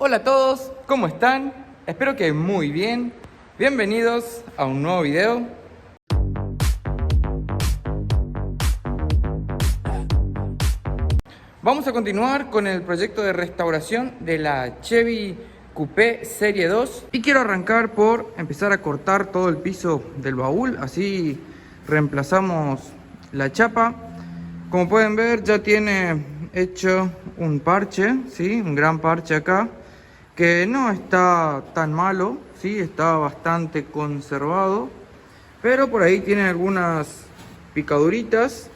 Hola a todos, ¿cómo están? Espero que muy bien. Bienvenidos a un nuevo video. Vamos a continuar con el proyecto de restauración de la Chevy Coupé Serie 2. Y quiero arrancar por empezar a cortar todo el piso del baúl. Así reemplazamos la chapa. Como pueden ver, ya tiene hecho un parche, ¿sí? Un gran parche acá, que no está tan malo, ¿sí? Está bastante conservado, pero por ahí tiene algunas picaduritas.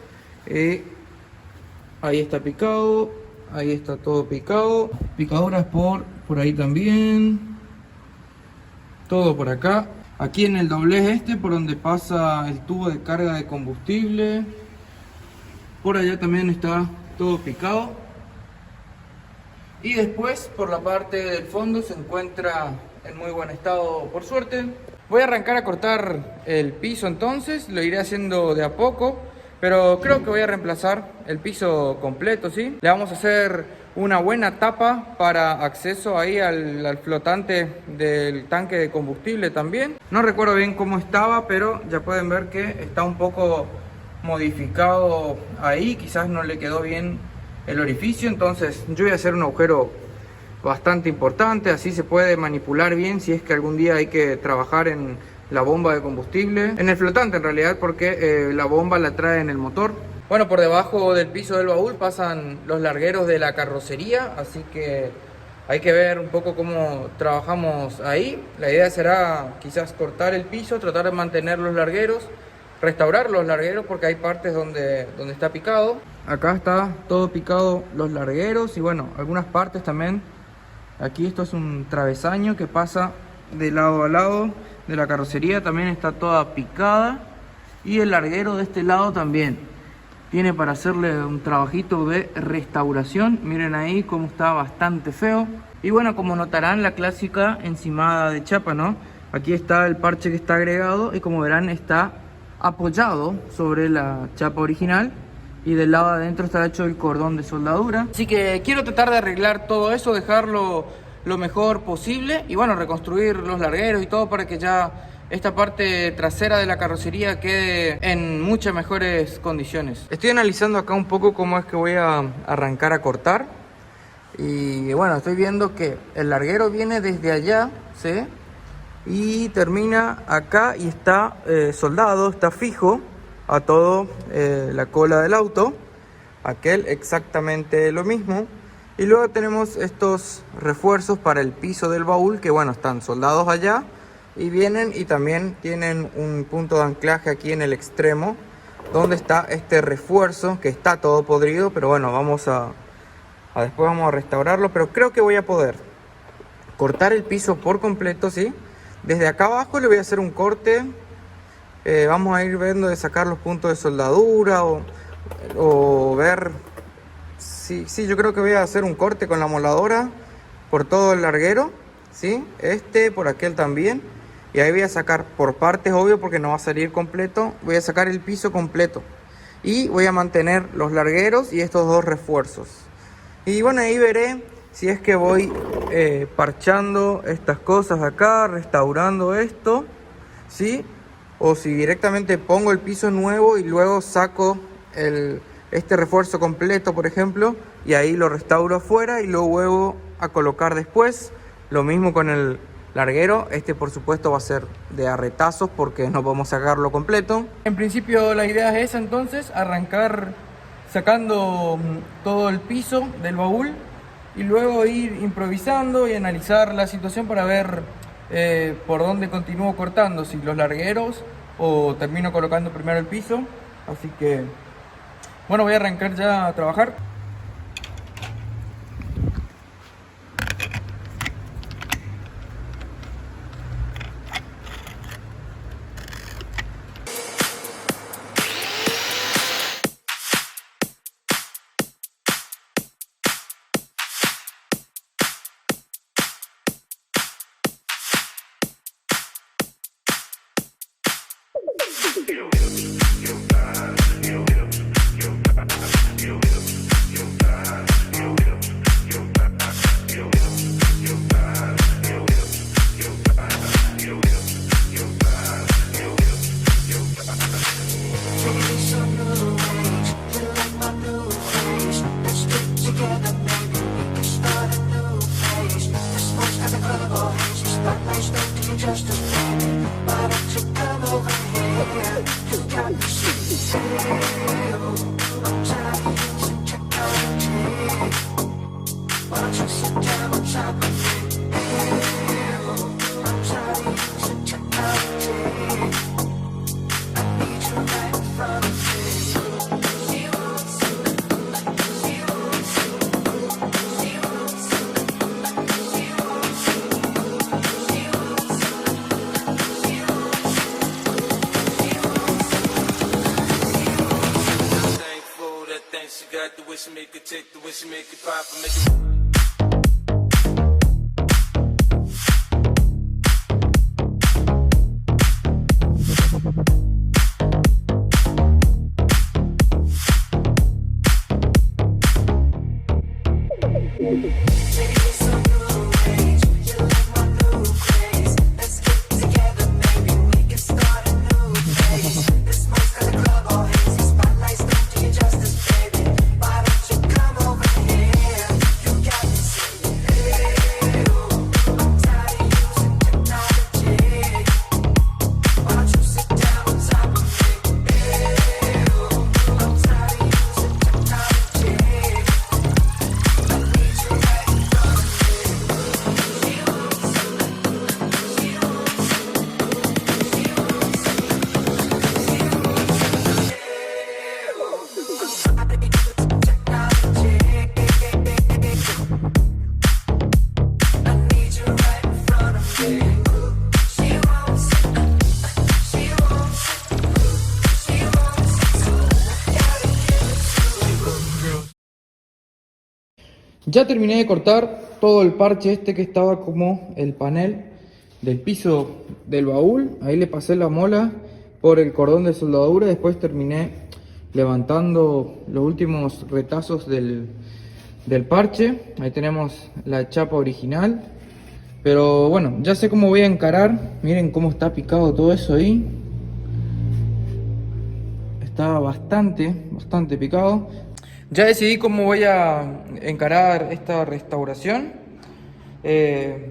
Ahí está picado, ahí está todo picado, picaduras por ahí también, todo por acá. Aquí en el doblez por donde pasa el tubo de carga de combustible, por allá también está todo picado. Y después por la parte del fondo se encuentra en muy buen estado, por suerte. Voy a arrancar a cortar el piso entonces, lo iré haciendo de a poco, pero creo que voy a reemplazar el piso completo, ¿sí? Le vamos a hacer una buena tapa para acceso ahí al flotante del tanque de combustible también. No recuerdo bien cómo estaba, pero ya pueden ver que está un poco modificado ahí, quizás no le quedó bien el orificio, entonces yo voy a hacer un agujero bastante importante, así se puede manipular bien si es que algún día hay que trabajar en la bomba de combustible, en el flotante en realidad, porque la bomba la trae en el motor. Bueno, por debajo del piso del baúl pasan los largueros de la carrocería, así que hay que ver un poco cómo trabajamos ahí. La idea será quizás cortar el piso, tratar de mantener los largueros, restaurar los largueros porque hay partes donde está picado. Acá está todo picado los largueros y bueno, algunas partes también. Aquí esto es un travesaño que pasa de lado a lado de la carrocería, también está toda picada. Y el larguero de este lado también tiene para hacerle un trabajito de restauración. Miren ahí cómo está bastante feo. Y bueno, como notarán, la clásica encimada de chapa, ¿no? Aquí está el parche que está agregado y como verán está apoyado sobre la chapa original y del lado de adentro está hecho el cordón de soldadura. Así que quiero tratar de arreglar todo eso, dejarlo lo mejor posible y bueno, reconstruir los largueros y todo para que ya esta parte trasera de la carrocería quede en muchas mejores condiciones. Estoy analizando acá un poco cómo es que voy a arrancar a cortar y bueno, estoy viendo que el larguero viene desde allá, ¿sí? Y termina acá y está soldado, está fijo a todo la cola del auto. Aquel exactamente lo mismo. Y luego tenemos estos refuerzos para el piso del baúl que bueno, están soldados allá y vienen y también tienen un punto de anclaje aquí en el extremo donde está este refuerzo que está todo podrido, pero bueno, después vamos a restaurarlo, pero creo que voy a poder cortar el piso por completo, ¿sí? Desde acá abajo le voy a hacer un corte. Vamos a ir viendo de sacar los puntos de soldadura o ver. Sí, yo creo que voy a hacer un corte con la moladora por todo el larguero, ¿sí? Por aquel también. Y ahí voy a sacar por partes, obvio, porque no va a salir completo. Voy a sacar el piso completo. Y voy a mantener los largueros y estos dos refuerzos. Y bueno, ahí veré si es que voy parchando estas cosas acá, restaurando esto, ¿sí? O si directamente pongo el piso nuevo y luego saco este refuerzo completo, por ejemplo, y ahí lo restauro afuera y lo vuelvo a colocar después. Lo mismo con el larguero. Por supuesto va a ser de arretazos porque no podemos sacarlo completo. En principio la idea es esa, entonces arrancar sacando todo el piso del baúl y luego ir improvisando y analizar la situación para ver por dónde continúo cortando, si los largueros o termino colocando primero el piso. Así que bueno, voy a arrancar ya a trabajar. take the way she make it pop and make it. Ya terminé de cortar todo el parche este que estaba como el panel del piso del baúl. Ahí le pasé la mola por el cordón de soldadura. Después terminé levantando los últimos retazos del parche. Ahí tenemos la chapa original. Pero bueno, ya sé cómo voy a encarar. Miren cómo está picado todo eso ahí. Está bastante picado. Ya decidí cómo voy a encarar esta restauración.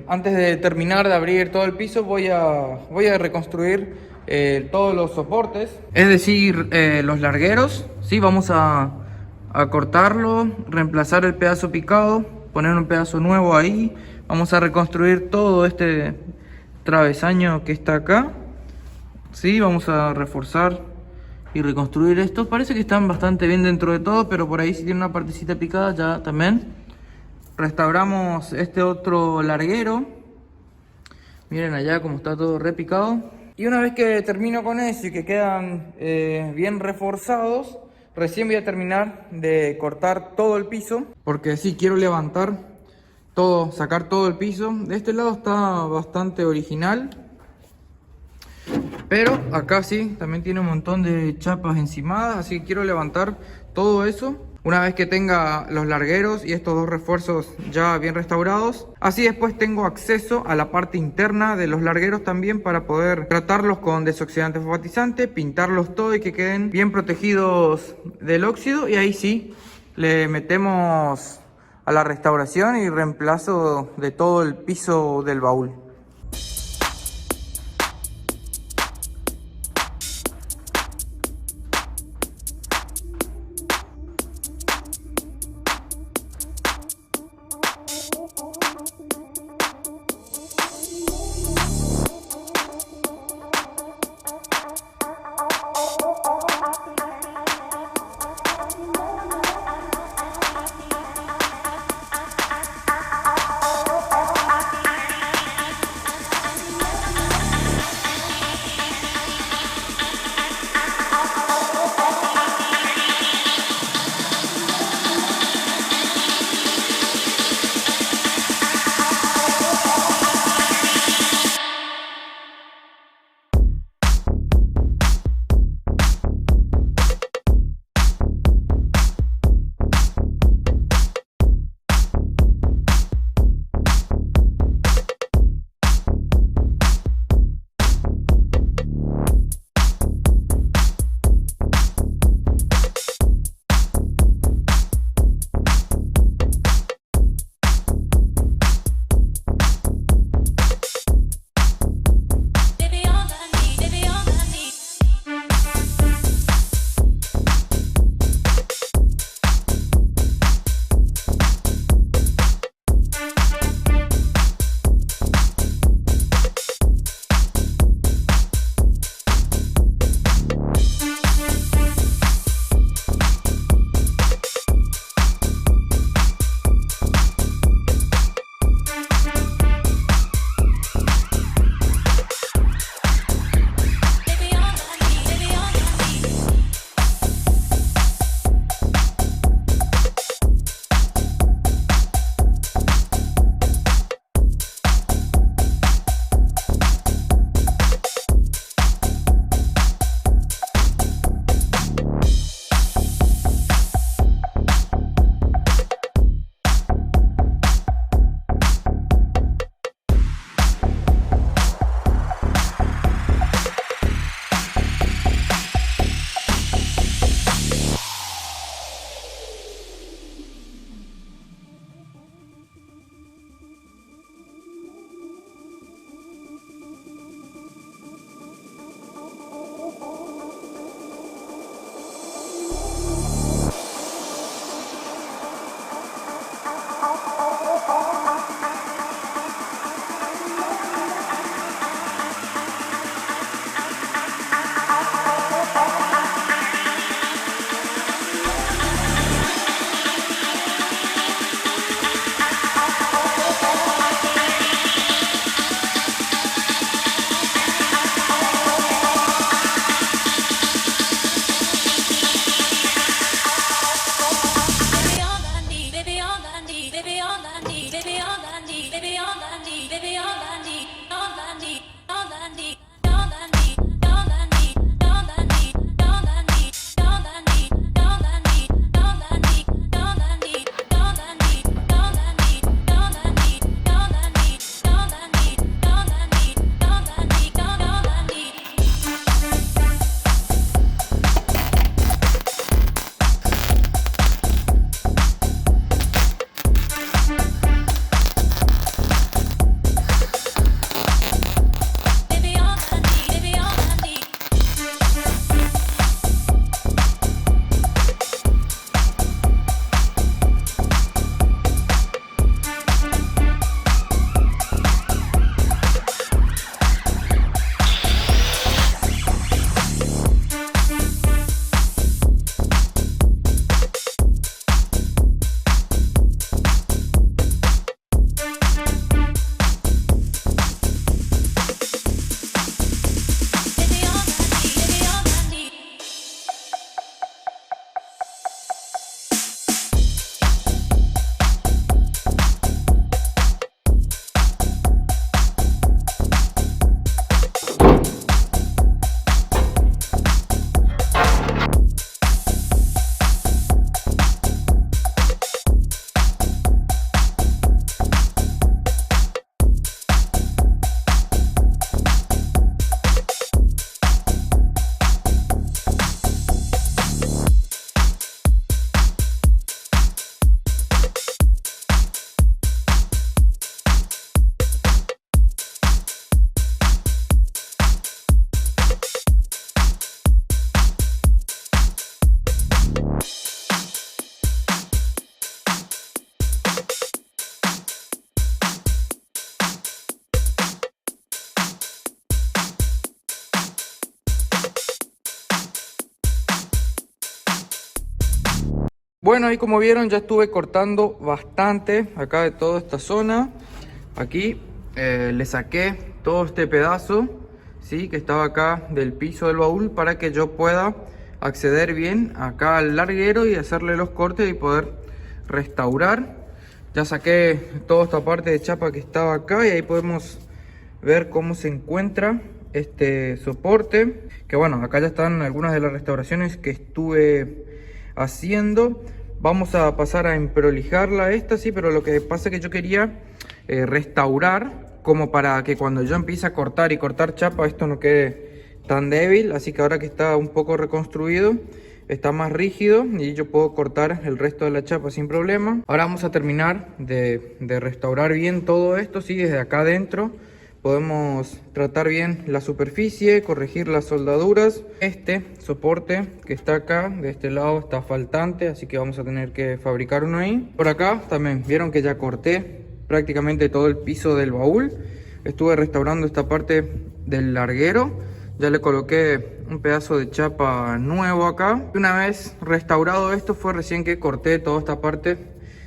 Antes de terminar de abrir todo el piso voy a reconstruir todos los soportes, es decir, los largueros. ¿Sí? Vamos a cortarlo, reemplazar el pedazo picado, poner un pedazo nuevo ahí. Vamos a reconstruir todo este travesaño que está acá. ¿Sí? Vamos a reforzar y reconstruir esto. Parece que están bastante bien dentro de todo, pero por ahí si tiene una partecita picada ya también. Restauramos este otro larguero. Miren allá como está todo repicado. Y una vez que termino con eso y que quedan bien reforzados, recién voy a terminar de cortar todo el piso, porque sí, quiero levantar todo, sacar todo el piso. De este lado está bastante original, pero acá sí, también tiene un montón de chapas encimadas, así que quiero levantar todo eso. Una vez que tenga los largueros y estos dos refuerzos ya bien restaurados, así después tengo acceso a la parte interna de los largueros también para poder tratarlos con desoxidante fosfatizante, pintarlos todo y que queden bien protegidos del óxido. Y ahí sí, le metemos a la restauración y reemplazo de todo el piso del baúl. baby, all I need, all I need, all I need, all I need, all I need, all I need, all I need, all I need, all I need, all I need, all I need, all I need, all I need, all I need, all I need, all I need, all I need, all I need, all I need. Baby, all I need, baby, all I need. Baby, all I need, baby, all I need. Bueno, ahí como vieron ya estuve cortando bastante acá de toda esta zona. Aquí le saqué todo este pedazo, ¿sí? Que estaba acá del piso del baúl para que yo pueda acceder bien acá al larguero y hacerle los cortes y poder restaurar. Ya saqué toda esta parte de chapa que estaba acá y ahí podemos ver cómo se encuentra este soporte. Que bueno, acá ya están algunas de las restauraciones que estuve haciendo. Vamos a pasar a emprolijarla esta, sí, pero lo que pasa es que yo quería restaurar como para que cuando yo empiece a cortar y cortar chapa esto no quede tan débil. Así que ahora que está un poco reconstruido, está más rígido y yo puedo cortar el resto de la chapa sin problema. Ahora vamos a terminar de restaurar bien todo esto, sí, desde acá adentro. Podemos tratar bien la superficie, corregir las soldaduras. Este soporte que está acá, de este lado, está faltante, así que vamos a tener que fabricar uno ahí. Por acá también vieron que ya corté prácticamente todo el piso del baúl. Estuve restaurando esta parte del larguero. Ya le coloqué un pedazo de chapa nuevo acá. Una vez restaurado esto fue recién que corté toda esta parte,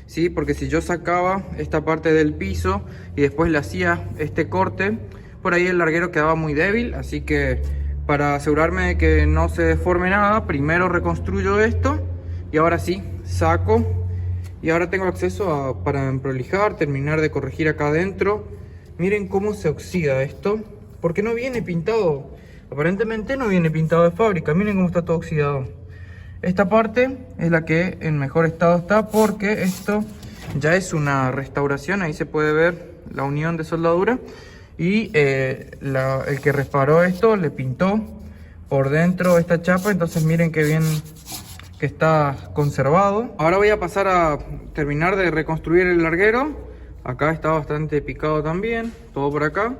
¿sí? Porque si yo sacaba esta parte del piso y después le hacía este corte, por ahí el larguero quedaba muy débil. Así que para asegurarme de que no se deforme nada, primero reconstruyo esto y ahora sí saco. Y ahora tengo acceso para emprolijar, terminar de corregir acá adentro. Miren cómo se oxida esto, porque no viene pintado. Aparentemente no viene pintado de fábrica. Miren cómo está todo oxidado. Esta parte es la que en mejor estado está, porque esto ya es una restauración. Ahí se puede ver la unión de soldadura. Y el que reparó esto le pintó por dentro esta chapa. Entonces miren qué bien que está conservado. Ahora voy a pasar a terminar de reconstruir el larguero. Acá está bastante picado también, todo por acá.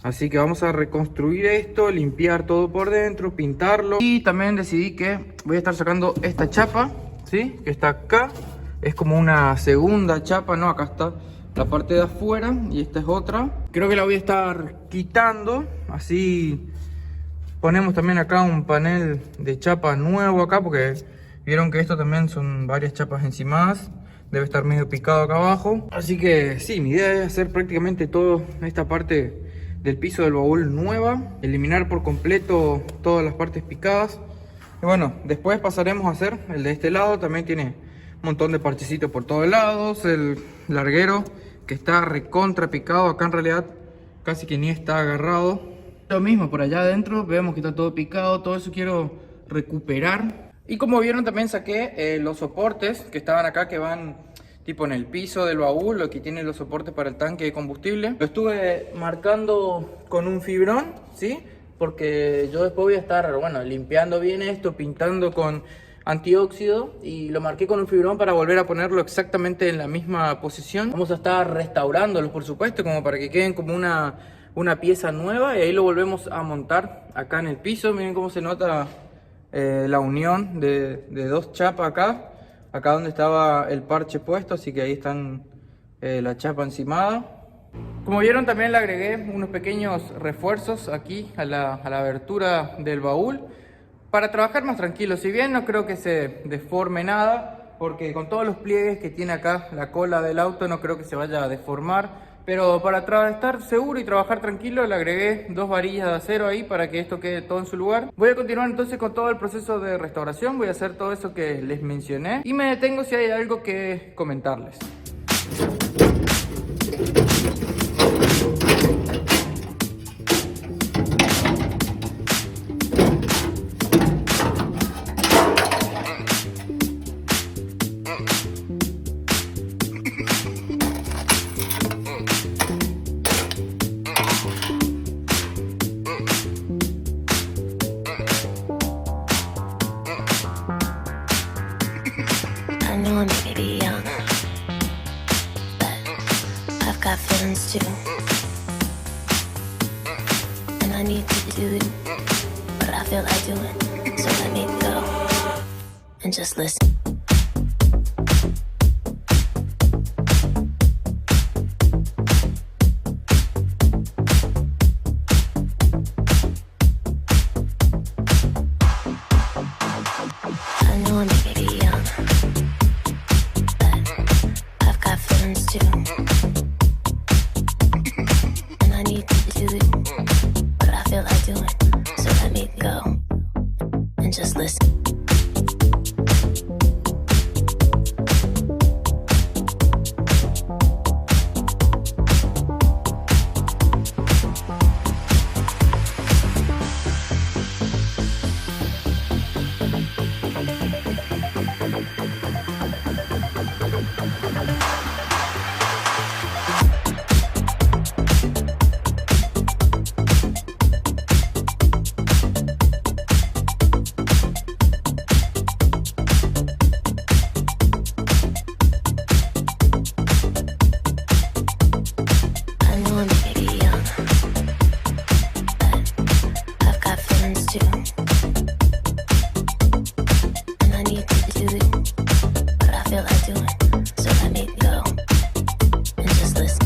Así que vamos a reconstruir esto, limpiar todo por dentro, pintarlo. Y también decidí que voy a estar sacando esta chapa, ¿sí? Que está acá. Es como una segunda chapa, ¿no? Acá está la parte de afuera y esta es otra. Creo que la voy a estar quitando. Así ponemos también acá un panel de chapa nuevo acá, porque vieron que esto también son varias chapas encimadas. Debe estar medio picado acá abajo. Así que sí, mi idea es hacer prácticamente toda esta parte del piso del baúl nueva, eliminar por completo todas las partes picadas. Y bueno, después pasaremos a hacer el de este lado. También tiene un montón de parchecitos por todos lados. El larguero que está recontra picado. Acá en realidad casi que ni está agarrado. Lo mismo por allá adentro, vemos que está todo picado, todo eso quiero recuperar. Y como vieron también saqué los soportes que estaban acá, que van tipo en el piso del baúl, lo que tiene los soportes para el tanque de combustible. Lo estuve marcando con un fibrón, ¿sí? Porque yo después voy a estar, bueno, limpiando bien esto, pintando con antióxido, y lo marqué con un fibrón para volver a ponerlo exactamente en la misma posición. Vamos a estar restaurándolos, por supuesto, como para que queden como una pieza nueva, y ahí lo volvemos a montar acá en el piso. Miren cómo se nota la unión de dos chapas acá donde estaba el parche puesto, así que ahí están la chapa encimada. Como vieron, también le agregué unos pequeños refuerzos aquí a la abertura del baúl para trabajar más tranquilo. Si bien no creo que se deforme nada, porque con todos los pliegues que tiene acá la cola del auto no creo que se vaya a deformar. Pero para estar seguro y trabajar tranquilo, le agregué 2 varillas de acero ahí para que esto quede todo en su lugar. Voy a continuar entonces con todo el proceso de restauración. Voy a hacer todo eso que les mencioné y me detengo si hay algo que comentarles. I know I may be young, but I've got feelings too. And I need to do what I feel like doing. So let me go and just listen. I know I may be young, but I've got feelings too. And I need to do what I feel like doing. So let me go and just listen. I know I may be young, but I've got feelings too. And I need to do what I feel like doing. So let me go and just listen.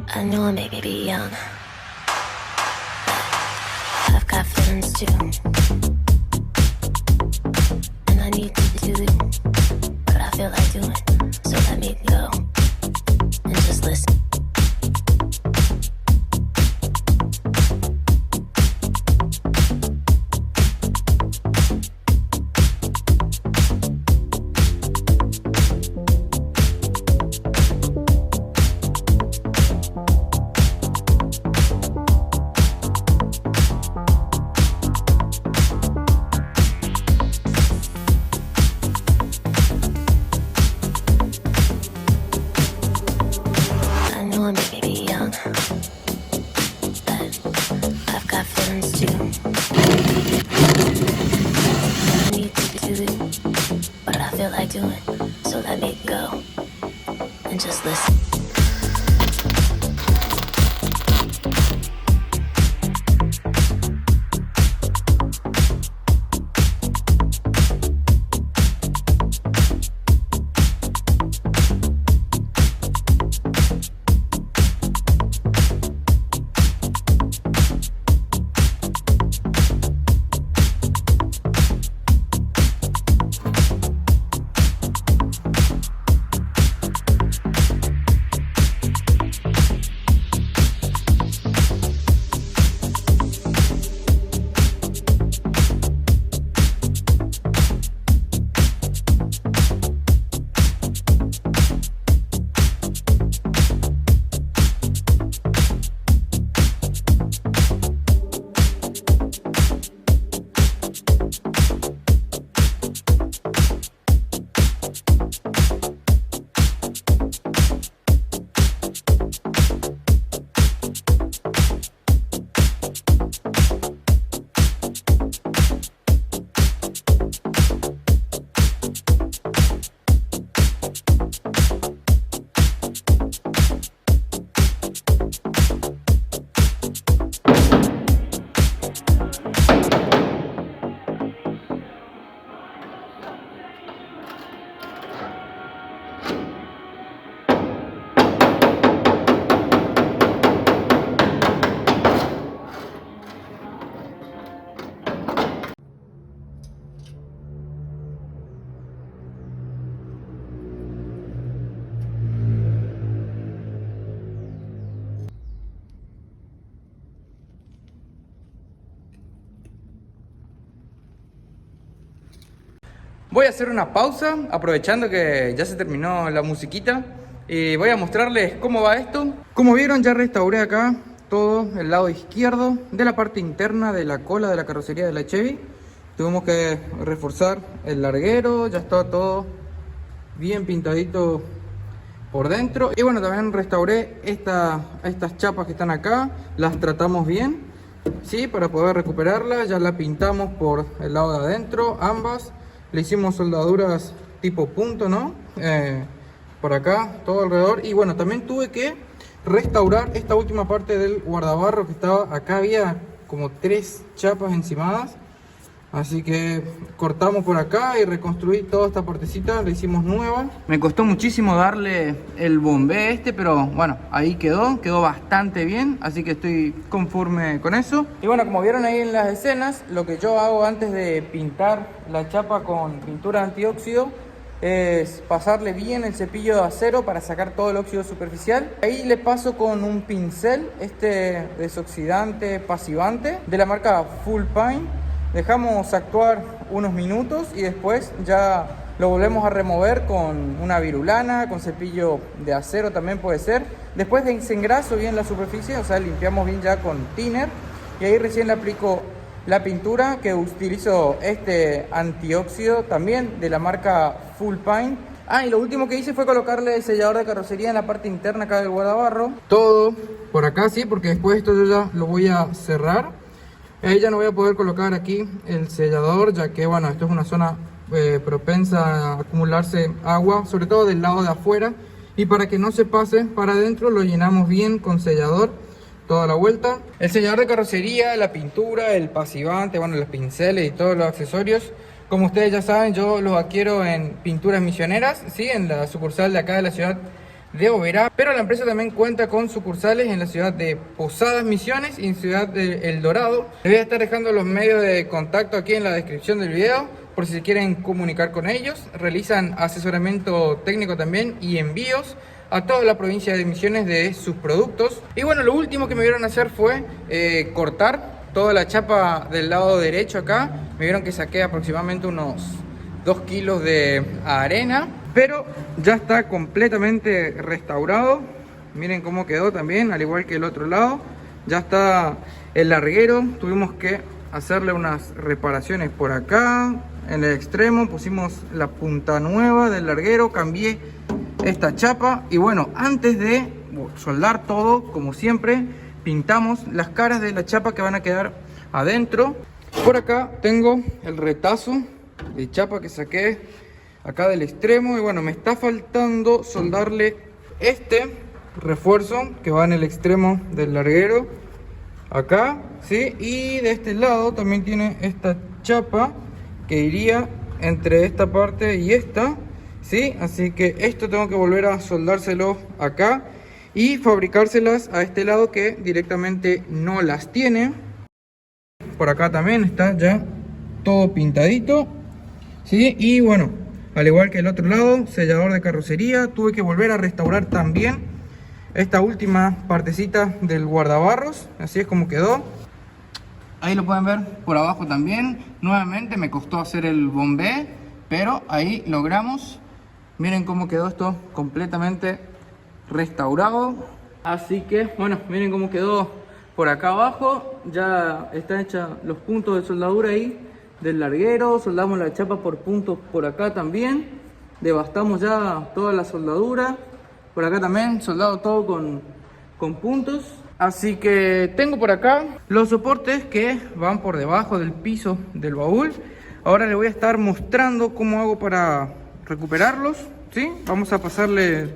I know I may be young, but I've got feelings too. And I need to do what I feel like doing. So let me go and just listen. I know I may be young, but I've got feelings too. I need to do what I feel like doing. So let me go and just listen. Voy a hacer una pausa, aprovechando que ya se terminó la musiquita. Y voy a mostrarles cómo va esto. Como vieron, ya restauré acá todo el lado izquierdo de la parte interna de la cola de la carrocería de la Chevy. Tuvimos que reforzar el larguero, ya está todo bien pintadito por dentro. Y bueno, también restauré estas chapas que están acá, las tratamos bien, ¿sí? Para poder recuperarlas, ya la pintamos por el lado de adentro, ambas. Le hicimos soldaduras tipo punto, ¿no? Por acá, todo alrededor. Y bueno, también tuve que restaurar esta última parte del guardabarro que estaba acá. Había como 3 chapas encimadas. Así que cortamos por acá y reconstruí toda esta partecita, la hicimos nueva. Me costó muchísimo darle el bombé pero bueno, ahí quedó bastante bien, así que estoy conforme con eso. Y bueno, como vieron ahí en las escenas, lo que yo hago antes de pintar la chapa con pintura antióxido es pasarle bien el cepillo de acero para sacar todo el óxido superficial. Ahí le paso con un pincel, desoxidante pasivante de la marca Full Paint. Dejamos actuar unos minutos y después ya lo volvemos a remover con una virulana, con cepillo de acero también puede ser. Después desengraso bien la superficie, o sea, limpiamos bien ya con thinner. Y ahí recién le aplico la pintura, que utilizo antióxido también de la marca Full Paint. Y lo último que hice fue colocarle el sellador de carrocería en la parte interna acá del guardabarro. Todo por acá, sí, porque después esto yo ya lo voy a cerrar. Ahí ya no voy a poder colocar aquí el sellador, ya que bueno, esto es una zona propensa a acumularse agua, sobre todo del lado de afuera. Y para que no se pase para adentro, lo llenamos bien con sellador toda la vuelta. El sellador de carrocería, la pintura, el pasivante, bueno, los pinceles y todos los accesorios, como ustedes ya saben, yo los adquiero en Pinturas Misioneras, ¿sí? En la sucursal de acá de la ciudad de Oberá, pero la empresa también cuenta con sucursales en la ciudad de Posadas Misiones y en ciudad de El Dorado. Les voy a estar dejando los medios de contacto aquí en la descripción del video por si se quieren comunicar con ellos. Realizan asesoramiento técnico también y envíos a toda la provincia de Misiones de sus productos. Y bueno, lo último que me vieron hacer fue cortar toda la chapa del lado derecho acá. Me vieron que saqué aproximadamente unos 2 kilos de arena, pero ya está completamente restaurado. Miren cómo quedó también, al igual que el otro lado. Ya está el larguero, tuvimos que hacerle unas reparaciones por acá. En el extremo pusimos la punta nueva del larguero, cambié esta chapa. Y bueno, antes de soldar todo, como siempre, pintamos las caras de la chapa que van a quedar adentro. Por acá tengo el retazo de chapa que saqué acá del extremo. Y bueno, me está faltando soldarle este refuerzo que va en el extremo del larguero acá, ¿sí? Y de este lado también tiene esta chapa que iría entre esta parte y esta, ¿sí? Así que esto tengo que volver a soldárselo acá y fabricárselas a este lado, que directamente no las tiene. Por acá también está ya todo pintadito, ¿sí? Y bueno, al igual que el otro lado, sellador de carrocería. Tuve que volver a restaurar también esta última partecita del guardabarros. Así es como quedó. Ahí lo pueden ver por abajo también. Nuevamente me costó hacer el bombé, pero ahí logramos. Miren cómo quedó esto completamente restaurado. Así que bueno, miren cómo quedó por acá abajo. Ya están hechos los puntos de soldadura ahí del larguero. Soldamos la chapa por puntos por acá también. Devastamos ya toda la soldadura. Por acá también soldado todo con puntos. Así que tengo por acá los soportes que van por debajo del piso del baúl. Ahora les voy a estar mostrando cómo hago para recuperarlos, ¿sí? Vamos a pasarle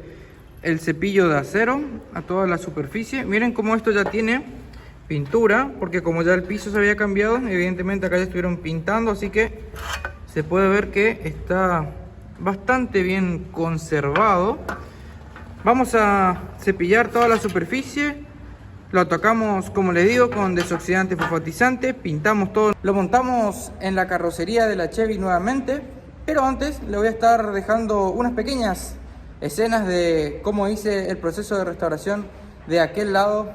el cepillo de acero a toda la superficie. Miren cómo esto ya tiene pintura, porque como ya el piso se había cambiado, evidentemente acá ya estuvieron pintando, así que se puede ver que está bastante bien conservado. Vamos a cepillar toda la superficie. Lo tocamos, como les digo, con desoxidante fosfatizante. Pintamos todo. Lo montamos en la carrocería de la Chevy nuevamente. Pero antes le voy a estar dejando unas pequeñas escenas de cómo hice el proceso de restauración de aquel lado.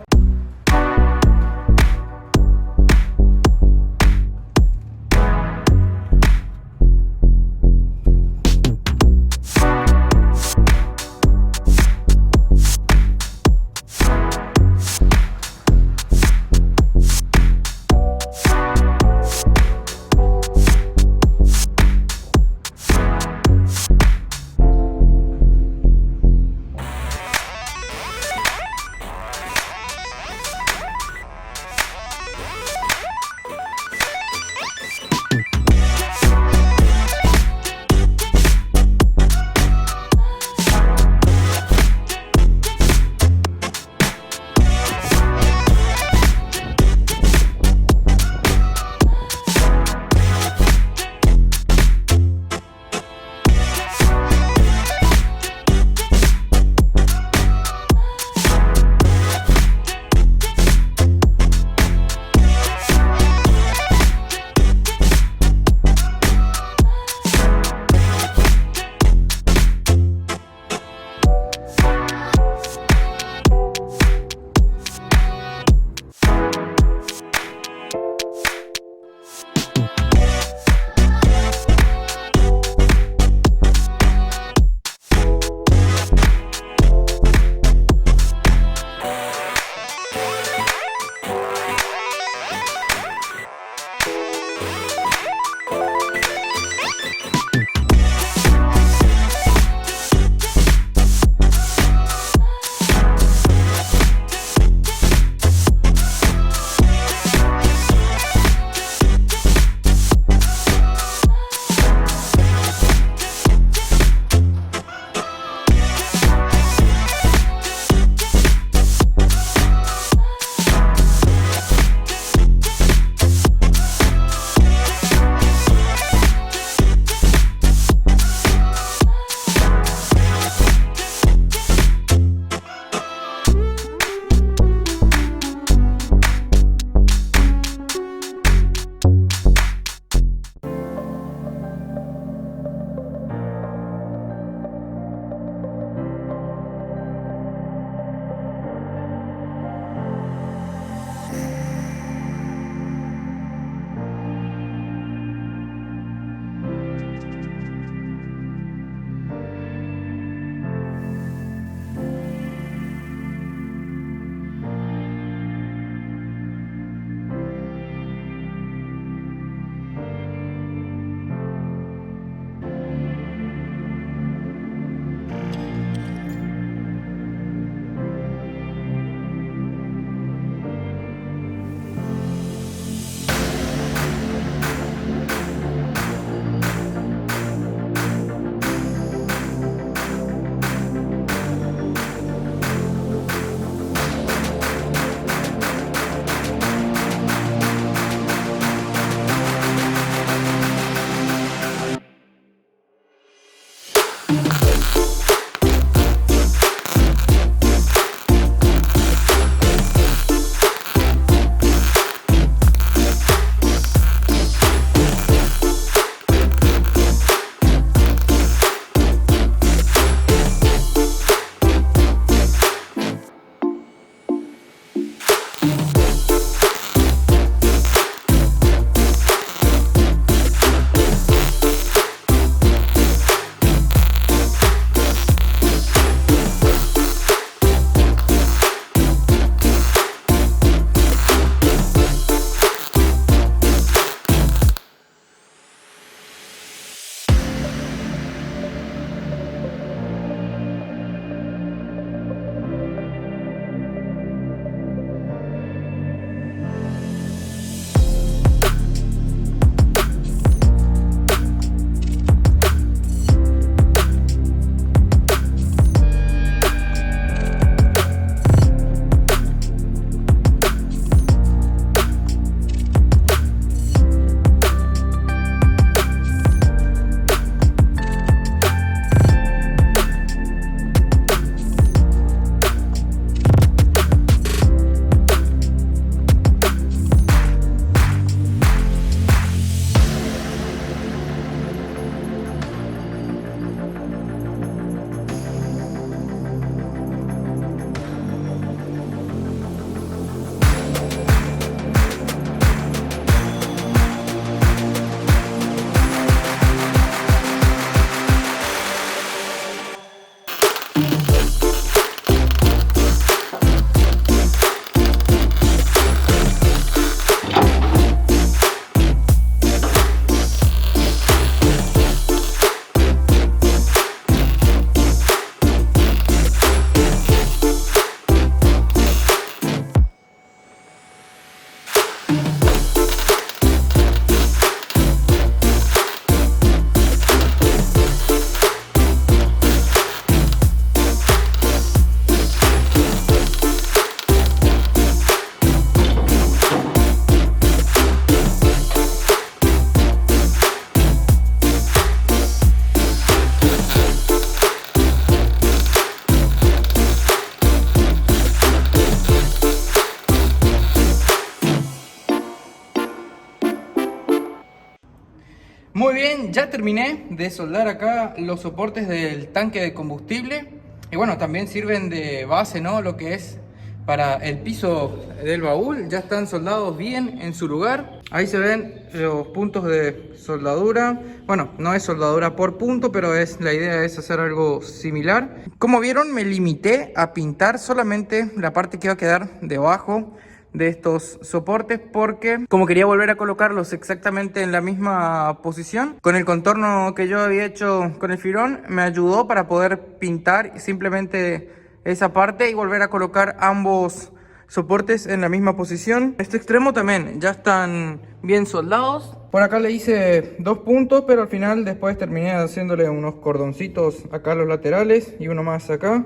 Muy bien, ya terminé de soldar acá los soportes del tanque de combustible. Y bueno, también sirven de base, ¿no? Lo que es para el piso del baúl. Ya están soldados bien en su lugar. Ahí se ven los puntos de soldadura. Bueno, no es soldadura por punto, pero la idea es hacer algo similar. Como vieron, me limité a pintar solamente la parte que iba a quedar debajo de estos soportes, porque como quería volver a colocarlos exactamente en la misma posición, con el contorno que yo había hecho con el firón, me ayudó para poder pintar simplemente esa parte y volver a colocar ambos soportes en la misma posición. Este extremo también ya están bien soldados. Por acá le hice 2 puntos, pero al final después terminé haciéndole unos cordoncitos acá a los laterales y uno más acá.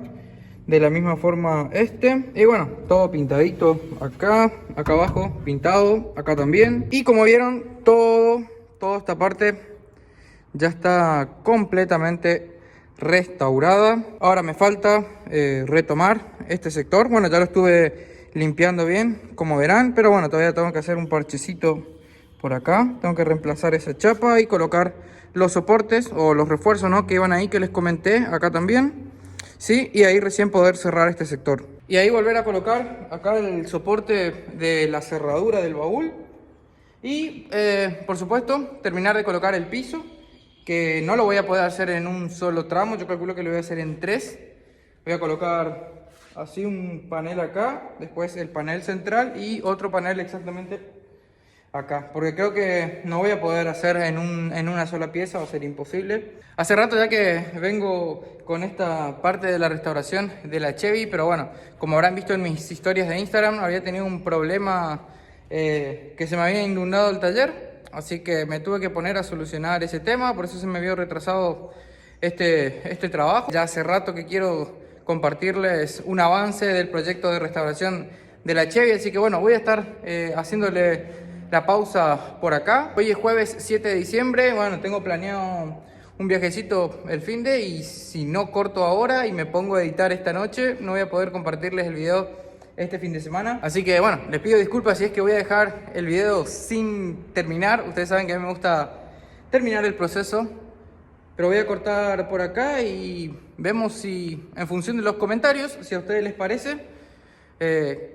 De la misma forma y bueno, todo pintadito acá abajo pintado, acá también. Y como vieron, toda esta parte ya está completamente restaurada. Ahora me falta retomar este sector. Bueno, ya lo estuve limpiando bien, como verán, pero bueno, todavía tengo que hacer un parchecito por acá. Tengo que reemplazar esa chapa y colocar los soportes o los refuerzos, ¿no?, que iban ahí, que les comenté acá también. Sí, y ahí recién poder cerrar este sector. Y ahí volver a colocar acá el soporte de la cerradura del baúl. Y por supuesto terminar de colocar el piso, que no lo voy a poder hacer en un solo tramo. Yo calculo que lo voy a hacer en 3. Voy a colocar así un panel acá, después el panel central y otro panel exactamente acá, porque creo que no voy a poder hacer en una sola pieza, va a ser imposible. Hace rato ya que vengo con esta parte de la restauración de la Chevy, pero bueno, como habrán visto en mis historias de Instagram, había tenido un problema que se me había inundado el taller, así que me tuve que poner a solucionar ese tema, por eso se me vio retrasado este trabajo. Ya hace rato que quiero compartirles un avance del proyecto de restauración de la Chevy, así que bueno, voy a estar haciéndole la pausa por acá. Hoy es jueves 7 de diciembre. Bueno, tengo planeado un viajecito el finde, y si no corto ahora y me pongo a editar esta noche, no voy a poder compartirles el video este fin de semana. Así que bueno, les pido disculpas si es que voy a dejar el video sin terminar. Ustedes saben que a mí me gusta terminar el proceso, pero voy a cortar por acá y vemos si, en función de los comentarios, si a ustedes les parece,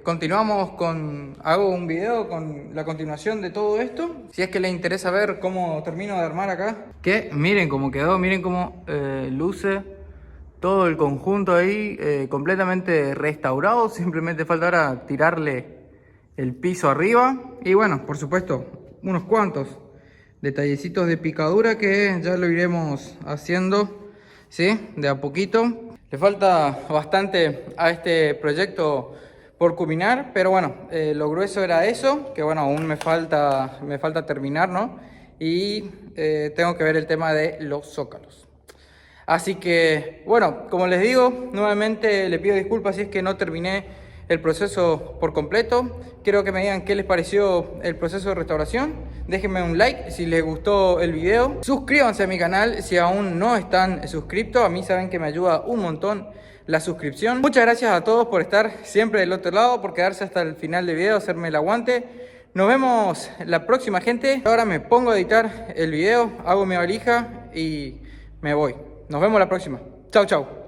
continuamos hago un video con la continuación de todo esto, si es que les interesa ver cómo termino de armar acá. Que miren cómo quedó, miren cómo luce todo el conjunto ahí, completamente restaurado. Simplemente falta ahora tirarle el piso arriba y bueno, por supuesto, unos cuantos detallecitos de picadura que ya lo iremos haciendo, ¿sí?, de a poquito. Le falta bastante a este proyecto por culminar, pero bueno, lo grueso era eso, que bueno, aún me falta terminar, ¿no? Y tengo que ver el tema de los zócalos. Así que bueno, como les digo, nuevamente le pido disculpas si es que no terminé el proceso por completo. Quiero que me digan qué les pareció el proceso de restauración. Déjenme un like si les gustó el video. Suscríbanse a mi canal si aún no están suscritos. A mí saben que me ayuda un montón la suscripción. Muchas gracias a todos por estar siempre del otro lado, por quedarse hasta el final del video, hacerme el aguante. Nos vemos la próxima, gente. Ahora me pongo a editar el video, hago mi valija y me voy. Nos vemos la próxima. Chau, chau.